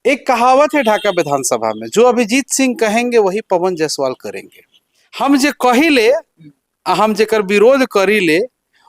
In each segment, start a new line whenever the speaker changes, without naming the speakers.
एक कहावत है ढाका विधानसभा में, जो अभिजीत सिंह कहेंगे वही पवन जायसवाल करेंगे। हम जे कहिले हम जेकर विरोध करीले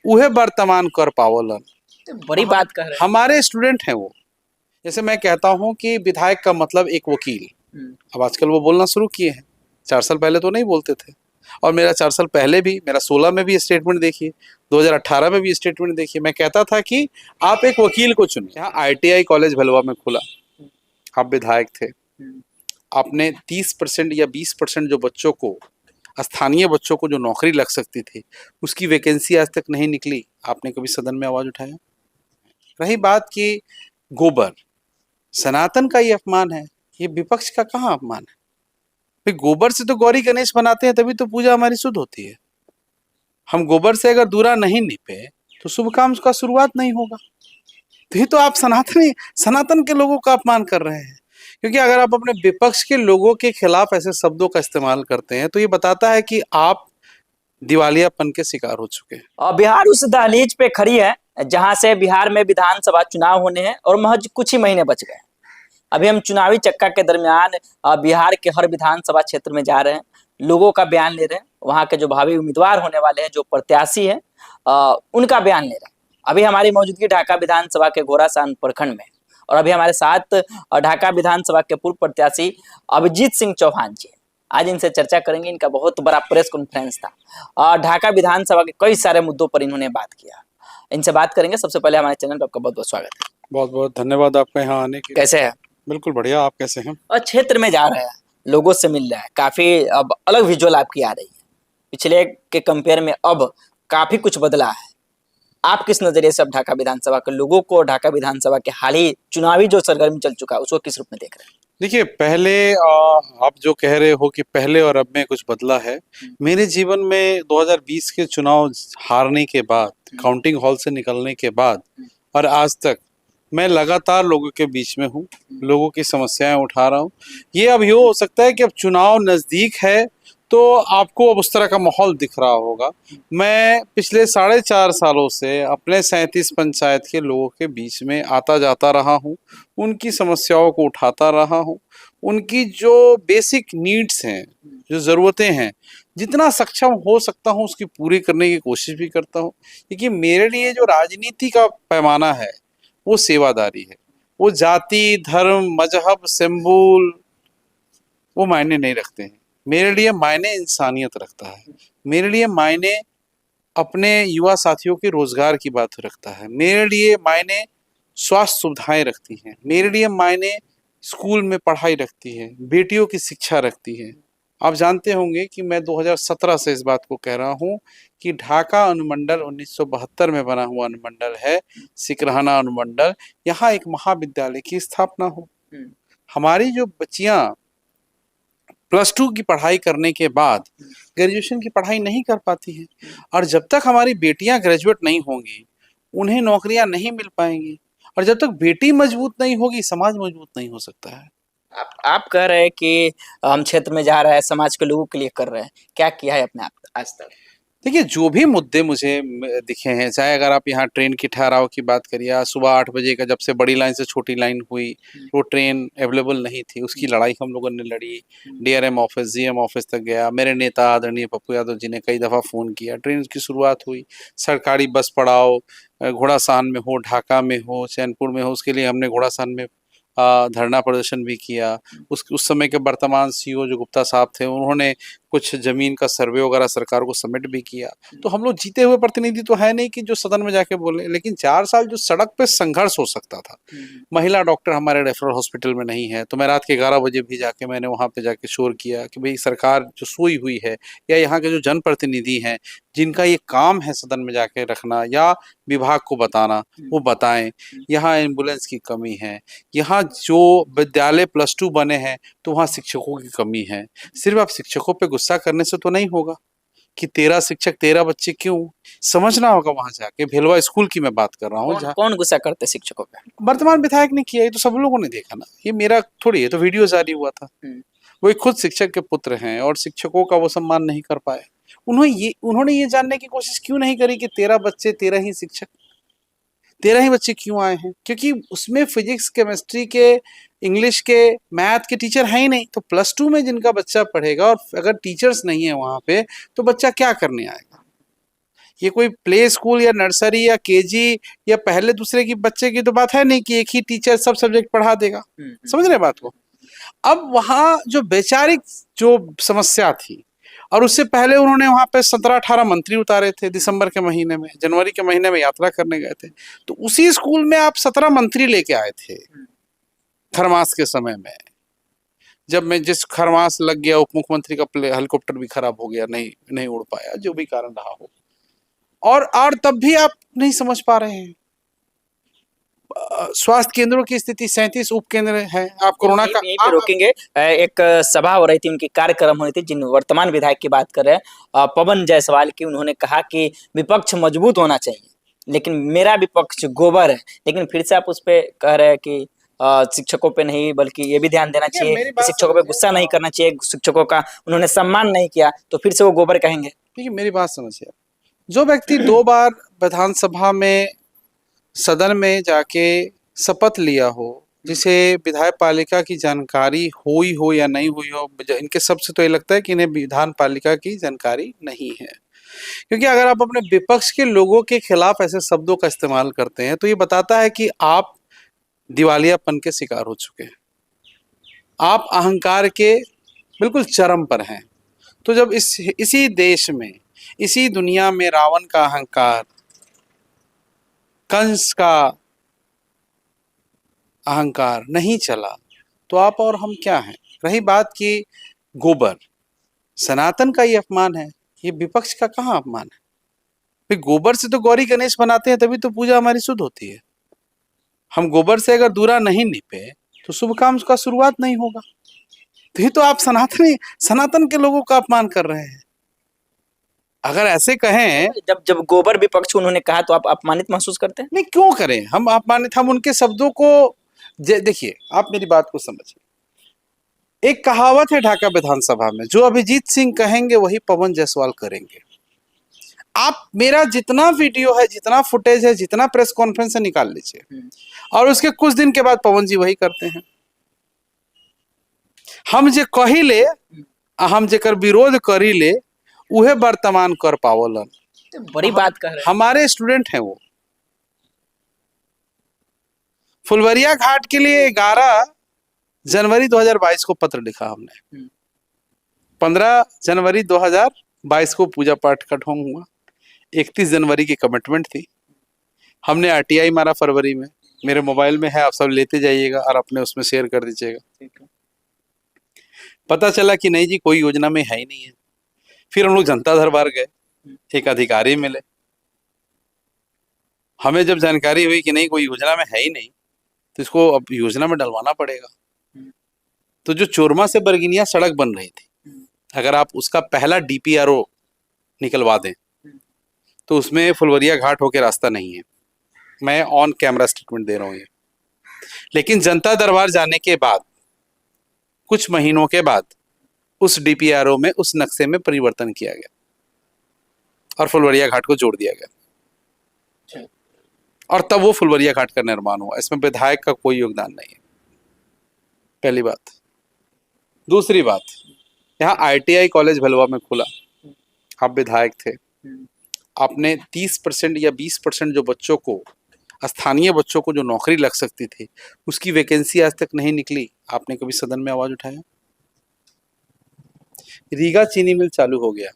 उहे वर्तमान कर पावलन।
तो बड़ी बात कह रहे
हमारे स्टूडेंट हैं वो। जैसे मैं कहता हूँ कि विधायक का मतलब एक वकील।
हैं।
अब आजकल वो बोलना शुरू किए हैं, 4 साल पहले तो नहीं बोलते थे। और मेरा 4 साल पहले भी, मेरा 16 में भी स्टेटमेंट देखिए, 2018 में भी स्टेटमेंट देखिए। मैं कहता था कि आप एक वकील को चुनिए। यहाँ ITI कॉलेज भलवा में खुला, आप विधायक थे, आपने 30% या 20% जो बच्चों को, स्थानीय बच्चों को जो नौकरी लग सकती थी, उसकी वैकेंसी आज तक नहीं निकली। आपने कभी सदन में आवाज उठाया? रही बात कि गोबर, सनातन का ये अपमान है, ये विपक्ष का कहाँ अपमान है? भाई गोबर से तो गौरी गणेश बनाते हैं, तभी तो पूजा हमारी शुद्ध होती है। हम गोबर से अगर दूरा नहीं निपे तो शुभ काम का शुरुआत नहीं होगा। तो ये तो आप सनातन के लोगों का अपमान कर रहे हैं। क्योंकि अगर आप अपने विपक्ष के लोगों के खिलाफ ऐसे शब्दों का इस्तेमाल करते हैं तो ये बताता है कि आप दिवालियापन के शिकार हो चुके हैं।
और बिहार उस दहलीज पे खड़ी है जहां से बिहार में विधानसभा चुनाव होने हैं और महज कुछ ही महीने बच गए। अभी हम चुनावी चक्का के दरमियान बिहार के हर विधानसभा क्षेत्र में जा रहे हैं, लोगों का बयान ले रहे हैं, वहां के जो भावी उम्मीदवार होने वाले हैं, जो प्रत्याशी हैं, उनका बयान ले रहे हैं। अभी हमारी मौजूदगी ढाका विधानसभा के घोड़ासान प्रखंड में, और अभी हमारे साथ ढाका विधानसभा के पूर्व प्रत्याशी अभिजीत सिंह चौहान जी। आज इनसे चर्चा करेंगे। इनका बहुत बड़ा प्रेस कॉन्फ्रेंस था, ढाका विधानसभा के कई सारे मुद्दों पर इन्होंने बात किया। इनसे बात करेंगे। सबसे पहले हमारे चैनल पर आपका बहुत बहुत स्वागत है।
बहुत बहुत धन्यवाद आपका यहाँ आने के।
कैसे है?
बिल्कुल बढ़िया, आप कैसे हैं?
और क्षेत्र में जा रहे हैं, लोगों से मिल रहा है, काफी अब अलग विजुअल आपकी आ रही है। पिछले के कंपेयर में अब काफी कुछ बदला है। आप किस नजरिए से अब ढाका विधानसभा के लोगों को, ढाका विधानसभा के हाल ही चुनावी जो सरगर्मी चल चुका है, उसको किस रूप में देख रहे हैं?
देखिए, पहले आप जो कह रहे हो कि पहले और अब में कुछ बदला है, मेरे जीवन में 2020 के चुनाव हारने के बाद, काउंटिंग हॉल से निकलने के बाद और आज तक मैं लगातार लोगों के बीच में हूँ, लोगों की समस्याएं उठा रहा हूँ। ये अब ये हो सकता है कि अब चुनाव नज़दीक है तो आपको अब उस तरह का माहौल दिख रहा होगा। मैं पिछले 4.5 सालों से अपने 37 पंचायत के लोगों के बीच में आता जाता रहा हूँ, उनकी समस्याओं को उठाता रहा हूँ, उनकी जो बेसिक नीड्स हैं, जो ज़रूरतें हैं, जितना सक्षम हो सकता हूँ उसकी पूरी करने की कोशिश भी करता हूँ। क्योंकि मेरे लिए जो राजनीति का पैमाना है वो सेवादारी है। वो जाति, धर्म, मजहब, सिंबल वो मायने नहीं रखते हैं। मेरे लिए मायने इंसानियत रखता है। मेरे लिए मायने अपने युवा साथियों के रोजगार की बात रखता है। मेरे लिए मायने स्वास्थ्य सुविधाएं रखती हैं। मेरे लिए मायने स्कूल में पढ़ाई रखती है, बेटियों की शिक्षा रखती है। आप जानते होंगे कि मैं 2017 से इस बात को कह रहा हूँ कि ढाका अनुमंडल 1972 में बना हुआ अनुमंडल है, सिकरहना अनुमंडल, यहाँ एक महाविद्यालय की स्थापना हो। हमारी जो बच्चियां +2 की पढ़ाई करने के बाद ग्रेजुएशन की पढ़ाई नहीं कर पाती हैं, और जब तक हमारी बेटियां ग्रेजुएट नहीं होंगी उन्हें नौकरियां नहीं मिल पाएंगी, और जब तक बेटी मजबूत नहीं होगी समाज मजबूत नहीं हो सकता है।
आप कह रहे हैं कि हम क्षेत्र में जा रहे हैं, समाज के लोगों के लिए कर रहे हैं, क्या किया है अपने आप आज तक?
देखिए, जो भी मुद्दे मुझे दिखे हैं, चाहे अगर आप यहाँ ट्रेन की ठहराव की बात करिए, सुबह 8 बजे का जब से बड़ी लाइन से छोटी लाइन हुई, वो ट्रेन अवेलेबल नहीं थी, उसकी लड़ाई हम लोगों ने लड़ी। DRM ऑफिस, GM ऑफिस तक गया। मेरे नेता आदरणीय पप्पू यादव जी ने कई दफ़ा फ़ोन किया। ट्रेन की शुरुआत हुई। सरकारी बस पड़ाव घोड़ासान में हो, ढाका में हो, चैनपुर में हो, उसके लिए हमने घोड़ासान में धरना प्रदर्शन भी किया। उस समय के वर्तमान CEO जो गुप्ता साहब थे, उन्होंने कुछ जमीन का सर्वे वगैरह सरकार को सबमिट भी किया। तो हम लोग जीते हुए प्रतिनिधि तो है नहीं कि जो सदन में जाके बोले, लेकिन 4 साल जो सड़क पे संघर्ष हो सकता था, महिला डॉक्टर हमारे रेफरल हॉस्पिटल में नहीं है, तो मैं रात के 11 बजे भी जाके मैंने वहाँ पे जाके शोर किया कि भाई सरकार जो सोई हुई है, या यहाँ के जो जनप्रतिनिधि हैं जिनका ये काम है सदन में जाके रखना या विभाग को बताना, वो बताएं। यहाँ एम्बुलेंस की कमी है, यहाँ जो विद्यालय +2 बने हैं तो वहाँ शिक्षकों की कमी है। सिर्फ आप शिक्षकों पे गुस्सा करने से तो नहीं होगा कि 13 शिक्षक 13 बच्चे क्यों, समझना होगा वहां जाके। भेलवा स्कूल की मैं बात कर रहा हूँ।
कौन गुस्सा करते शिक्षकों पे?
वर्तमान विधायक ने किया, ये तो सब लोगों ने देखा ना, ये मेरा थोड़ी है, तो वीडियो जारी हुआ था। वो एक खुद शिक्षक के पुत्र हैं और शिक्षकों का वो सम्मान नहीं कर पाए। उन्होंने ये जानने की कोशिश क्यों नहीं करी कि 13 बच्चे 13 ही शिक्षक, 13 ही बच्चे क्यों आए हैं? क्योंकि उसमें फिजिक्स केमिस्ट्री के इंग्लिश के, मैथ के टीचर हैं ही नहीं, तो +2 में जिनका बच्चा पढ़ेगा और अगर टीचर्स नहीं है वहां पे, तो बच्चा क्या करने आएगा? ये कोई प्ले स्कूल या नर्सरी या केजी या पहले दूसरे की बच्चे की तो बात है नहीं कि एक ही टीचर सब सब्जेक्ट पढ़ा देगा। समझ रहे बात को? अब वहां जो वैचारिक जो समस्या थी, और उससे पहले उन्होंने वहां पे 17-18 मंत्री उतारे थे दिसंबर के महीने में, जनवरी के महीने में यात्रा करने गए थे, तो उसी स्कूल में आप 17 मंत्री लेके आए थे खरमास के समय में, जब मैं जिस खरमास लग गया, उप मुख्यमंत्री का हेलीकॉप्टर भी खराब हो गया, नहीं उड़ पाया, जो भी कारण रहा हो, और तब भी आप नहीं समझ पा रहे हैं। स्वास्थ्य केंद्रों की स्थिति 37 उप केंद्र है। आप कोरोना का
यहीं पे रोकेंगे। एक सभा हो रही थी, उनकी कार्यक्रम हो रही थी, जिन वर्तमान विधायक की बात कर रहे हैं पवन जायसवाल की, उन्होंने कहा कि विपक्ष मजबूत होना चाहिए, लेकिन मेरा विपक्ष गोबर है। लेकिन फिर से आप उस पे कह रहे हैं कि शिक्षकों पे नहीं, बल्कि ये भी ध्यान देना चाहिए कि शिक्षकों पे गुस्सा नहीं करना चाहिए, शिक्षकों का उन्होंने सम्मान नहीं किया, तो फिर से वो गोबर कहेंगे।
देखिए मेरी बात समझिए, जो व्यक्ति 2 बार विधानसभा में, सदन में जाके शपथ लिया हो, जिसे विधायक पालिका की जानकारी हुई हो या नहीं हुई हो, इनके सबसे तो ये लगता है कि इन्हें विधान पालिका की जानकारी नहीं है। क्योंकि अगर आप अपने विपक्ष के लोगों के खिलाफ ऐसे शब्दों का इस्तेमाल करते हैं, तो ये बताता है कि आप दिवालियापन के शिकार हो चुके हैं, आप अहंकार के बिल्कुल चरम पर हैं। तो जब इसी देश में, इसी दुनिया में रावण का अहंकार, कंस का अहंकार नहीं चला, तो आप और हम क्या हैं? रही बात की गोबर, सनातन का ये अपमान है, ये विपक्ष का कहाँ अपमान है? भाई गोबर से तो गौरी गणेश बनाते हैं, तभी तो पूजा हमारी शुद्ध होती है। हम गोबर से अगर दूरा नहीं निपे तो शुभ काम का शुरुआत नहीं होगा। तो ये तो आप सनातन के लोगों का अपमान कर रहे हैं। अगर ऐसे कहें,
जब गोबर विपक्ष उन्होंने कहा, तो आप अपमानित महसूस करते हैं?
नहीं, क्यों करें हम अपमानित? हम उनके शब्दों को देखिए, आप मेरी बात को समझिए। एक कहावत है ढाका विधानसभा में, जो अभिजीत सिंह कहेंगे वही पवन जायसवाल करेंगे। आप मेरा जितना वीडियो है, जितना फुटेज है, जितना प्रेस कॉन्फ्रेंस है, निकाल लीजिए, और उसके कुछ दिन के बाद पवन जी वही करते हैं। हम जे कहिले, हम जेकर विरोध करीले, उहे वर्तमान कर पावलन।
बड़ी बात कह रहे हैं।
हमारे स्टूडेंट हैं वो। फुलवरिया घाट के लिए 11 जनवरी 2022 को पत्र लिखा हमने। 15 जनवरी 2022 को पूजा पाठ का ढोंग हुआ। 31 जनवरी की कमिटमेंट थी। हमने RTI मारा फरवरी में, मेरे मोबाइल में है, आप सब लेते जाइएगा और अपने उसमें शेयर कर दीजिएगा। पता चला कि नहीं जी, कोई योजना में है ही नहीं है। फिर हम लोग जनता दरबार गए, एक अधिकारी मिले, हमें जब जानकारी हुई कि नहीं, कोई योजना में है ही नहीं, तो इसको अब योजना में डलवाना पड़ेगा। तो जो चोरमा से बरगिनिया सड़क बन रही थी, अगर आप उसका पहला DPRO निकलवा दें, तो उसमें फुलवरिया घाट होके रास्ता नहीं है। मैं ऑन कैमरा स्टेटमेंट दे रहा हूँ ये। लेकिन जनता दरबार जाने के बाद, कुछ महीनों के बाद, उस DPRO में, उस नक्शे में परिवर्तन किया गया और फुलवरिया घाट को जोड़ दिया गया, और तब वो फुलवरिया घाट का निर्माण हुआ। इसमें विधायक का कोई योगदान नहीं है, पहली बात। दूसरी बात, यहाँ ITI कॉलेज भलवा में खुला, आप विधायक थे, आपने 30% या 20% जो बच्चों को, स्थानीय बच्चों को जो नौकरी लग सकती थी, उसकी वैकेंसी आज तक नहीं निकली। आपने कभी सदन में आवाज उठाया? रीगा चीनी मिल चालू हो गया।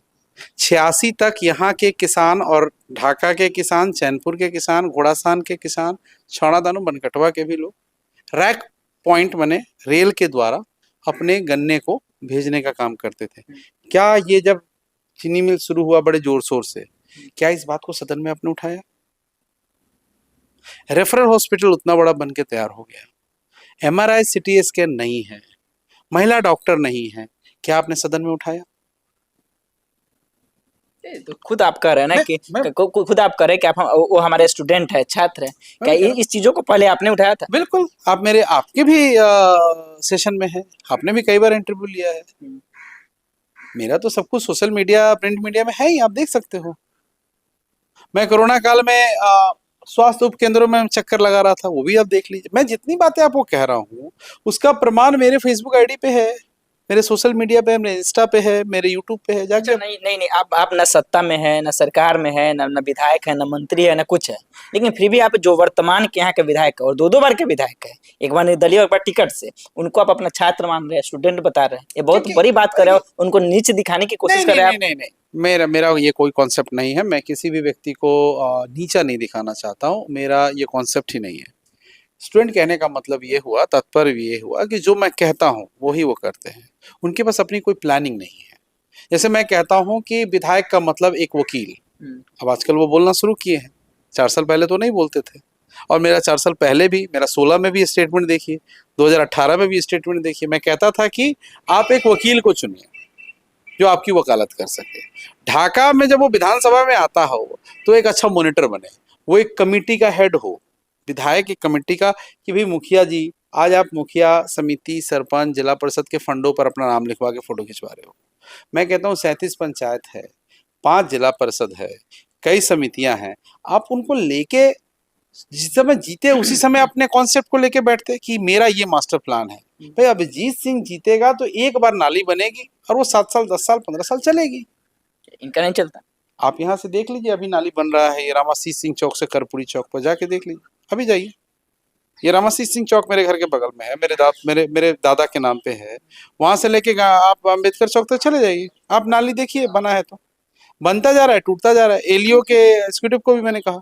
86 तक यहाँ के किसान, और ढाका के किसान, चैनपुर के किसान, घोड़ासान के किसान, छौड़ा दानो, बनकटवा के भी लोग रैक पॉइंट बने, रेल के द्वारा अपने गन्ने को भेजने का काम करते थे। क्या ये जब चीनी मिल शुरू हुआ बड़े जोर शोर से, क्या इस बात को सदन में आपने उठाया? रेफरल हॉस्पिटल उतना बड़ा बन के तैयार हो गया, MRI CT स्कैन नहीं है, महिला डॉक्टर नहीं है, क्या आपने सदन में उठाया?
तो खुद आप कह रहे हैं ना कि खुद आप कह रहे हैं कि आप वो हमारे स्टूडेंट है, छात्र है, क्या इस चीजों को पहले आपने उठाया था?
बिल्कुल, आप मेरे, आपके भी सेशन में है, आपने भी कई बार इंटरव्यू लिया है। मेरा तो सब कुछ सोशल मीडिया, प्रिंट मीडिया में है ही, आप देख सकते हो। मैं कोरोना काल में स्वास्थ्य उपकेंद्रों में मैं चक्कर लगा रहा था, वो भी आप देख लीजिए। मैं जितनी बातें आपको कह रहा हूँ उसका प्रमाण मेरे फेसबुक आईडी पे है, मेरे सोशल मीडिया पे है, मेरे इंस्टा पे है, मेरे यूट्यूब पे है,
अच्छा,
जाके
नहीं नहीं नहीं, आप न सत्ता में है, न सरकार में है, न विधायक है, न मंत्री है, न कुछ है, लेकिन फिर भी आप जो वर्तमान के यहाँ के विधायक है और दो दो बार के विधायक है, एक बार निर्दलीय और एक बार टिकट से, उनको आप अपना छात्र मान रहे हैं, स्टूडेंट बता रहे हैं, ये बहुत
क्योंकि
बड़ी बात कर रहे हो, उनको नीच दिखाने की कोशिश
नहीं
कर
नहीं
रहे हैं
नहीं
आप।
नहीं नहीं, मेरा मेरा ये कोई कॉन्सेप्ट नहीं है। मैं किसी भी व्यक्ति को नीचा नहीं दिखाना चाहता हूँ, मेरा ये कॉन्सेप्ट ही नहीं है। स्टूडेंट कहने का मतलब ये हुआ, तात्पर्य ये हुआ कि जो मैं कहता हूँ वही वो करते हैं। उनके पास अपनी कोई प्लानिंग नहीं है। जैसे मैं कहता हूँ कि विधायक का मतलब एक वकील, अब आजकल वो बोलना शुरू किए हैं, 4 साल पहले तो नहीं बोलते थे। और मेरा 4 साल पहले भी, मेरा 16 में भी स्टेटमेंट देखिए, 2018 में भी स्टेटमेंट देखिए, मैं कहता था कि आप एक वकील को चुनिए जो आपकी वकालत कर सके। ढाका में जब वो विधानसभा में आता हो तो एक अच्छा मॉनिटर बने, वो एक कमेटी का हेड हो, विधायक एक कमेटी का, कि भाई मुखिया जी, आज आप मुखिया समिति, सरपंच, जिला परिषद के फंडों पर अपना नाम लिखवा के फोटो खिंचवा रहे हो। मैं कहता हूँ 37 पंचायत है, 5 जिला परिषद है, कई समितियां हैं, आप उनको लेके जिस समय जीते उसी समय अपने कॉन्सेप्ट को लेके बैठते कि मेरा ये मास्टर प्लान है। भाई अभिजीत सिंह जीतेगा तो एक बार नाली बनेगी और वो 7 साल 10 साल 15 साल चलेगी।
इनका नहीं चलता।
आप यहाँ से देख लीजिए, अभी नाली बन रहा है, ये रामासीत सिंह चौक से कर्पूरी चौक पर जाके देख लीजिए, अभी जाइए। ये रामासीत सिंह चौक मेरे घर के बगल में है, मेरे दादा के नाम पे है। वहां से लेके आप अम्बेडकर चौक तक चले जाइए, आप नाली देखिए, बना है तो बनता जा रहा है, टूटता जा रहा है। एलियो के एग्जीक्यूटिव को भी मैंने कहा